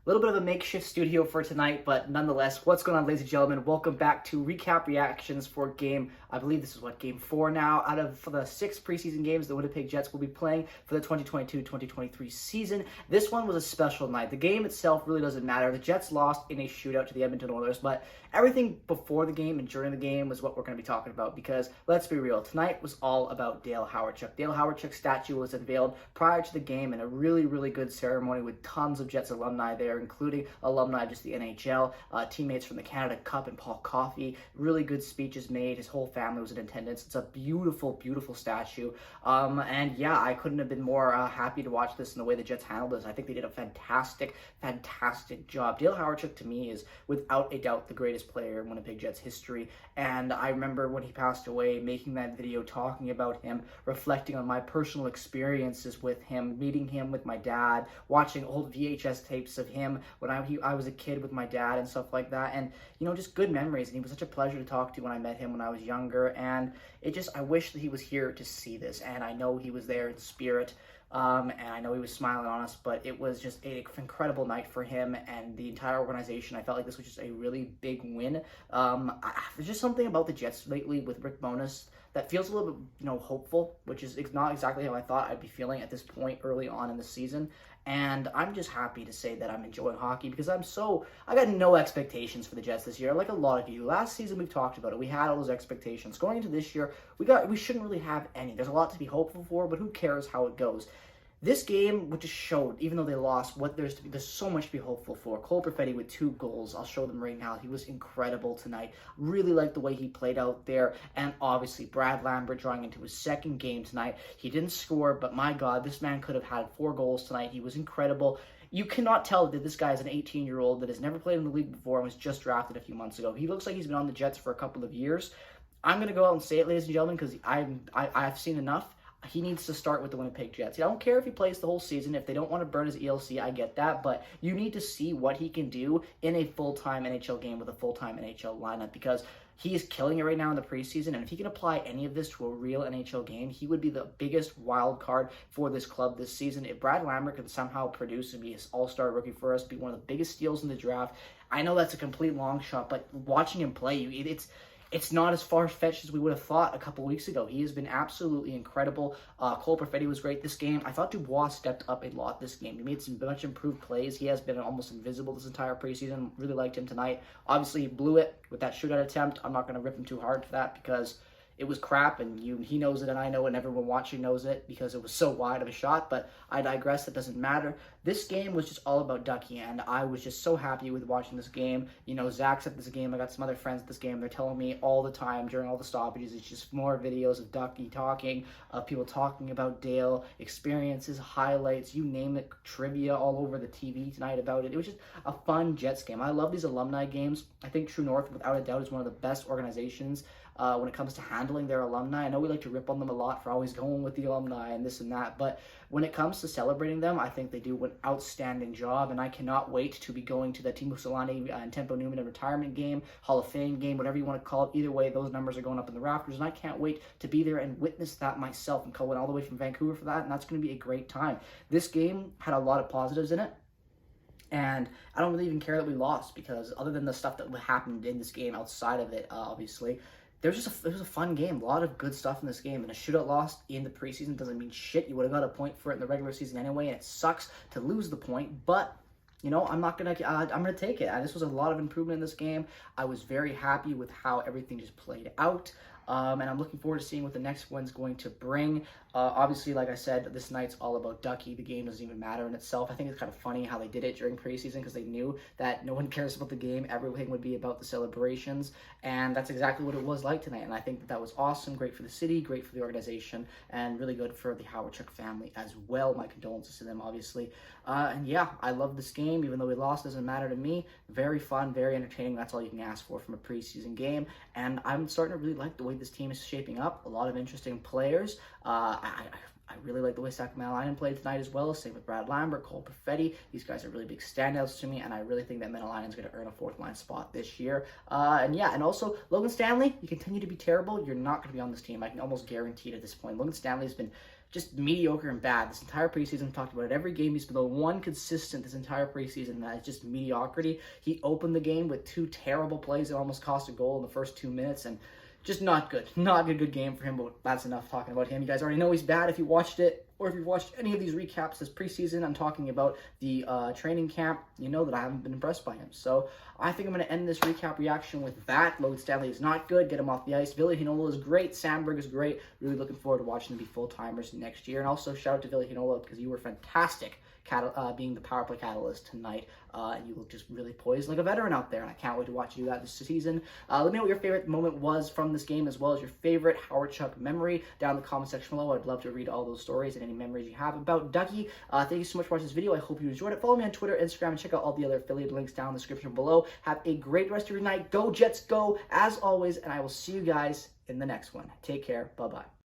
little bit of a makeshift studio for tonight, but nonetheless, what's going on, ladies and gentlemen? Welcome back to Recap Reactions for game, I believe this is game 4 now, out of the 6 preseason games the Winnipeg Jets will be playing for the 2022-2023 season. This one was a special night. The game itself really doesn't matter. The Jets lost in a shootout to the Edmonton Oilers, but everything before the game and during the game was what we're going to be talking about, because let's be real, tonight was all about Dale Hawerchuk. Dale Hawerchuk's statue was unveiled prior to the game in a really good ceremony with tons of Jets alumni there, including alumni of just the NHL, teammates from the Canada Cup and Paul Coffey. Really good speeches made. His whole family was in attendance. It's a beautiful statue. And yeah, I couldn't have been more happy to watch this and the way the Jets handled this. I think they did a fantastic job. Dale Hawerchuk, to me, is without a doubt the greatest player in Winnipeg Jets history. And I remember when he passed away, making that video, talking about him, reflecting on my personal experiences with him, meeting him with my dad, watching old VHS tapes of him when I was a kid with my dad and stuff like that. And, you know, just good memories. And he was such a pleasure to talk to when I met him when I was younger. And I wish that he was here to see this. And I know he was there in spirit. And I know he was smiling on us, but it was just an incredible night for him and the entire organization. I felt like this was just a really big win. There's just something about the Jets lately with Rick Bowness that feels a little bit, hopeful, which is not exactly how I thought I'd be feeling at this point early on in the season. And I'm just happy to say that I'm enjoying hockey because I got no expectations for the Jets this year. Like a lot of you, last season we've talked about it. We had all those expectations. Going into this year, we shouldn't really have any. There's a lot to be hopeful for, but who cares how it goes? This game, which just showed, even though they lost, what there's so much to be hopeful for. Cole Perfetti with 2 goals. I'll show them right now. He was incredible tonight. Really liked the way he played out there. And obviously, Brad Lambert drawing into his 2nd game tonight. He didn't score, but my God, this man could have had 4 goals tonight. He was incredible. You cannot tell that this guy is an 18-year-old that has never played in the league before and was just drafted a few months ago. He looks like he's been on the Jets for a couple of years. I'm going to go out and say it, ladies and gentlemen, because I've seen enough. He needs to start with the Winnipeg Jets. I don't care if he plays the whole season. If they don't want to burn his ELC, I get that. But you need to see what he can do in a full-time NHL game with a full-time NHL lineup, because he is killing it right now in the preseason. And if he can apply any of this to a real NHL game, he would be the biggest wild card for this club this season. If Brad Lambert can somehow produce and be his all-star rookie for us, be one of the biggest steals in the draft, I know that's a complete long shot, but watching him play, it's not as far-fetched as we would have thought a couple weeks ago. He has been absolutely incredible. Cole Perfetti was great this game. I thought Dubois stepped up a lot this game. He made some much improved plays. He has been almost invisible this entire preseason. Really liked him tonight. Obviously, he blew it with that shootout attempt. I'm not going to rip him too hard for that because it was crap, and he knows it, and I know it, and everyone watching knows it because it was so wide of a shot, but I digress. It doesn't matter. This game was just all about Ducky, and I was just so happy with watching this game. Zach's at this game. I got some other friends at this game. They're telling me all the time during all the stoppages, it's just more videos of Ducky talking, of people talking about Dale, experiences, highlights, you name it, trivia all over the TV tonight about it. It was just a fun Jets game. I love these alumni games. I think True North, without a doubt, is one of the best organizations when it comes to handling their alumni. I know we like to rip on them a lot for always going with the alumni and this and that, but when it comes to celebrating them, I think they do an outstanding job, and I cannot wait to be going to the Timo Solani and Tempo Newman retirement game, Hall of Fame game, whatever you want to call it. Either way, those numbers are going up in the rafters, and I can't wait to be there and witness that myself and going all the way from Vancouver for that, and that's going to be a great time. This game had a lot of positives in it. And I don't really even care that we lost, because other than the stuff that happened in this game outside of it, obviously, it was a fun game. A lot of good stuff in this game. And a shootout loss in the preseason doesn't mean shit. You would have got a point for it in the regular season anyway, and it sucks to lose the point. But I'm gonna take it. This was a lot of improvement in this game. I was very happy with how everything just played out. And I'm looking forward to seeing what the next one's going to bring. Obviously, like I said, this night's all about Ducky. The game doesn't even matter in itself. I think it's kind of funny how they did it during preseason, because they knew that no one cares about the game. Everything would be about the celebrations. And that's exactly what it was like tonight. And I think that was awesome. Great for the city, great for the organization, and really good for the Hawerchuk family as well. My condolences to them, obviously. And yeah, I love this game. Even though we lost, doesn't matter to me. Very fun, very entertaining. That's all you can ask for from a preseason game. And I'm starting to really like the way this team is shaping up. A lot of interesting players. I really like the way Zach Manalainen played tonight as well. Same with Brad Lambert, Cole Perfetti. These guys are really big standouts to me, and I really think that Manalainen's going to earn a 4th-line spot this year. And also, Logan Stanley, you continue to be terrible. You're not going to be on this team. I can almost guarantee it at this point. Logan Stanley's been just mediocre and bad. This entire preseason, talked about it every game. He's been the one consistent this entire preseason that is just mediocrity. He opened the game with 2 terrible plays that almost cost a goal in the first 2 minutes, and just not good. Not a good game for him, but that's enough talking about him. You guys already know he's bad if you watched it, or if you've watched any of these recaps this preseason. I'm talking about the training camp. You know that I haven't been impressed by him. So I think I'm going to end this recap reaction with that. Logan Stanley is not good. Get him off the ice. Ville Heinola is great. Sandberg is great. Really looking forward to watching them be full-timers next year. And also shout out to Ville Heinola because you were fantastic being the power play catalyst tonight. And you look just really poised like a veteran out there. And I can't wait to watch you do that this season. Let me know what your favorite moment was from this game, as well as your favorite Hawerchuk memory down in the comment section below. I'd love to read all those stories and any memories you have about Dougie. Thank you so much for watching this video. I hope you enjoyed it. Follow me on Twitter, Instagram, and check out all the other affiliate links down in the description below. Have a great rest of your night. Go Jets, go, as always. And I will see you guys in the next one. Take care. Bye-bye.